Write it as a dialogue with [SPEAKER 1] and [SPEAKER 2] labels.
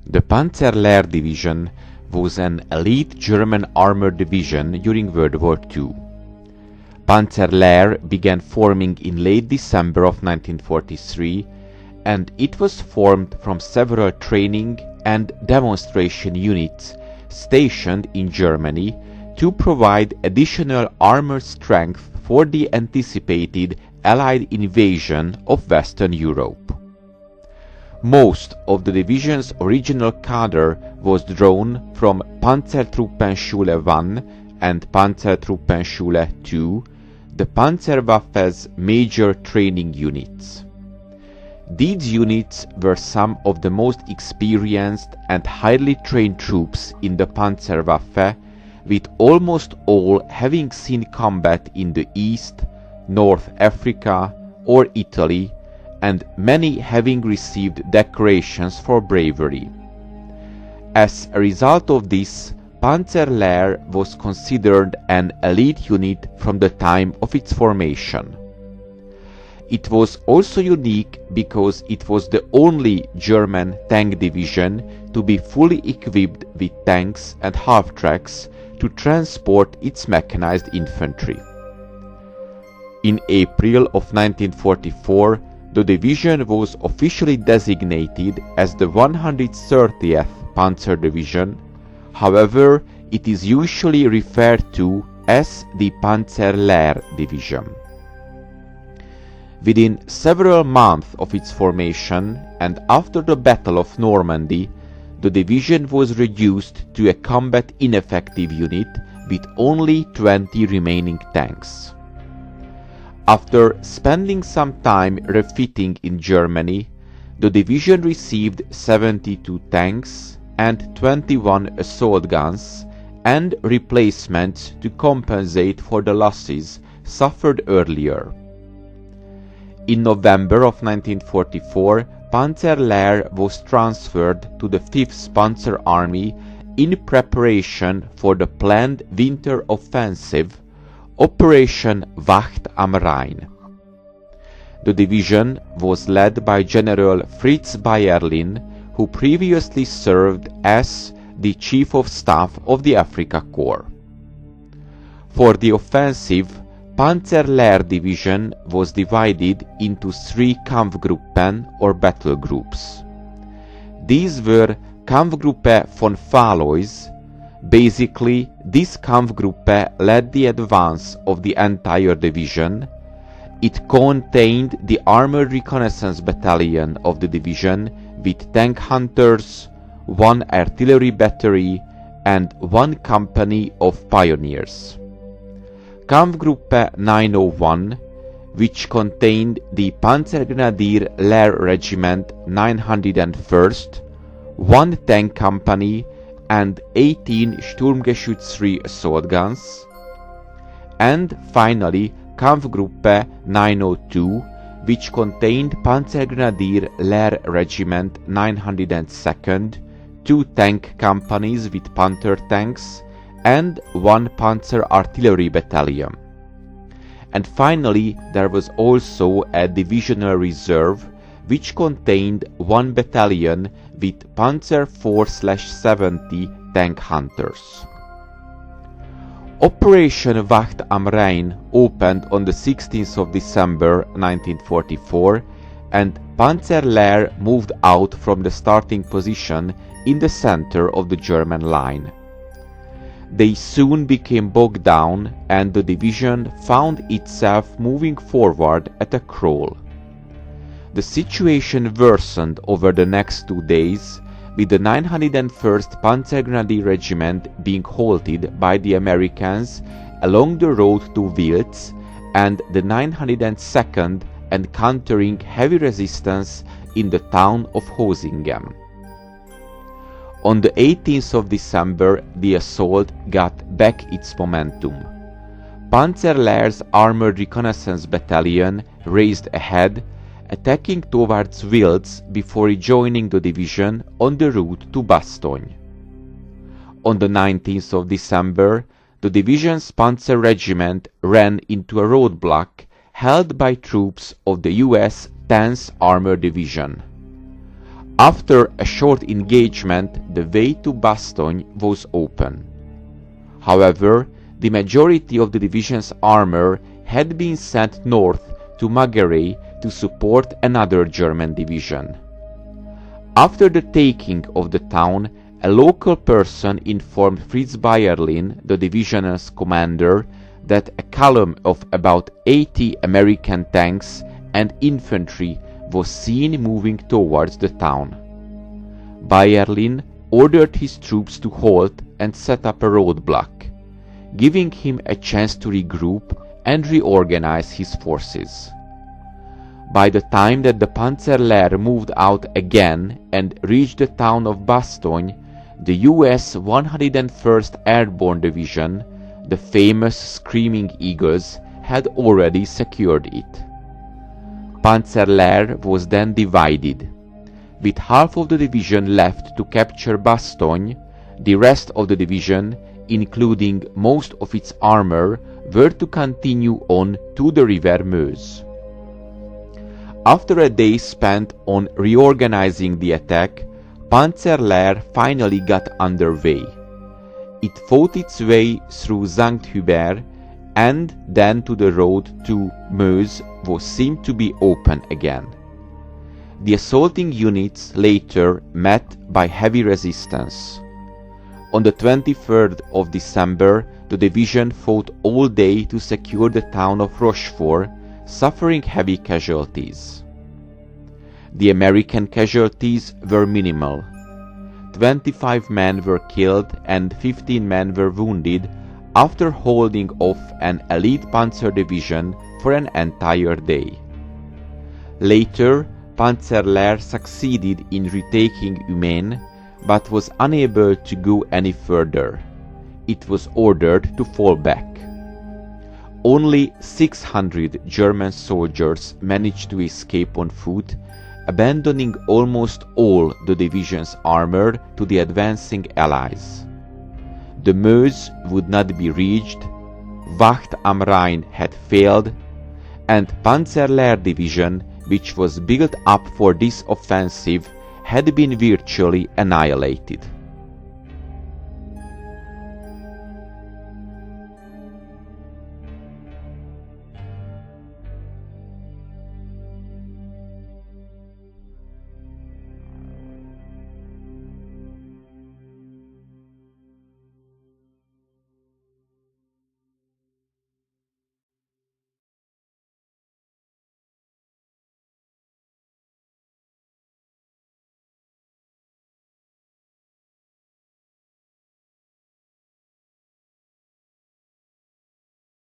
[SPEAKER 1] The Panzer Lehr division was an elite German armored division during World War II. Panzer Lehr began forming in late December of 1943, and it was formed from several training and demonstration units stationed in Germany to provide additional armor strength for the anticipated Allied invasion of Western Europe. Most of the division's original cadre was drawn from Panzertruppenschule 1 and Panzertruppenschule 2, the Panzerwaffe's major training units. These units were some of the most experienced and highly trained troops in the Panzerwaffe, with almost all having seen combat in the East, North Africa or Italy, and many having received decorations for bravery. As a result of this, Panzer Lehr was considered an elite unit from the time of its formation. It was also unique because it was the only German tank division to be fully equipped with tanks and half-tracks to transport its mechanized infantry. In April of 1944, the division was officially designated as the 130th Panzer Division. However, it is usually referred to as the Panzer Lehr Division. Within several months of its formation and after the Battle of Normandy, the division was reduced to a combat ineffective unit with only 20 remaining tanks. After spending some time refitting in Germany, the division received 72 tanks and 21 assault guns and replacements to compensate for the losses suffered earlier. In November of 1944, Panzer Lehr was transferred to the 5th Panzer Army in preparation for the planned winter offensive, Operation Wacht am Rhein. The division was led by General Fritz Bayerlin, who previously served as the Chief of Staff of the Afrika Corps. For the offensive, Panzer Lehr division was divided into 3 Kampfgruppen or battle groups. These were Kampfgruppe von Valois. Basically, this Kampfgruppe led the advance of the entire division. It contained the Armored Reconnaissance Battalion of the division with tank hunters, 1 artillery battery, and 1 company of pioneers. Kampfgruppe 901, which contained the Panzergrenadier Lehr Regiment 901st, 1 tank company, and 18 Sturmgeschütz assault guns, and finally Kampfgruppe 902, which contained Panzergrenadier Lehr Regiment 902nd, 2 tank companies with Panther tanks, and 1 Panzer Artillery Battalion. And finally, there was also a divisional reserve, which contained 1 battalion with Panzer 4/70 tank hunters. Operation Wacht am Rhein opened on the 16th of December 1944, and Panzer Lehr moved out from the starting position in the center of the German line. They soon became bogged down, and the division found itself moving forward at a crawl. The situation worsened over the next 2 days, with the 901st Panzergrenadier Regiment being halted by the Americans along the road to Wiltz, and the 902nd encountering heavy resistance in the town of Hosingen. On the 18th of December, the assault got back its momentum. Panzer Lehr's Armored Reconnaissance Battalion raced ahead, attacking towards Wiltz before rejoining the division on the route to Bastogne. On the 19th of December, the division's Panzer Regiment ran into a roadblock held by troops of the US 10th Armored Division. After a short engagement, the way to Bastogne was open. However, the majority of the division's armor had been sent north to Magaray to support another German division. After the taking of the town, a local person informed Fritz Bayerlin, the division's commander, that a column of about 80 American tanks and infantry was seen moving towards the town. Bayerlin ordered his troops to halt and set up a roadblock, giving him a chance to regroup and reorganize his forces. By the time that the Panzer Lehr moved out again and reached the town of Bastogne, the US 101st Airborne Division, the famous Screaming Eagles, had already secured it. Panzer Lehr was then divided. With half of the division left to capture Bastogne, the rest of the division, including most of its armor, were to continue on to the river Meuse. After a day spent on reorganizing the attack, Panzer Lehr finally got underway. It fought its way through St. Hubert and then to the road to Meuse was seemed to be open again. The assaulting units later met by heavy resistance. On the 23rd of December, the division fought all day to secure the town of Rochefort, suffering heavy casualties. The American casualties were minimal. 25 men were killed and 15 men were wounded after holding off an elite panzer division for an entire day. Later, Panzer Lehr succeeded in retaking Humaine, but was unable to go any further. It was ordered to fall back. Only 600 German soldiers managed to escape on foot, abandoning almost all the division's armor to the advancing Allies. The Meuse would not be reached, Wacht am Rhein had failed, and Panzer Lehr division, which was built up for this offensive, had been virtually annihilated.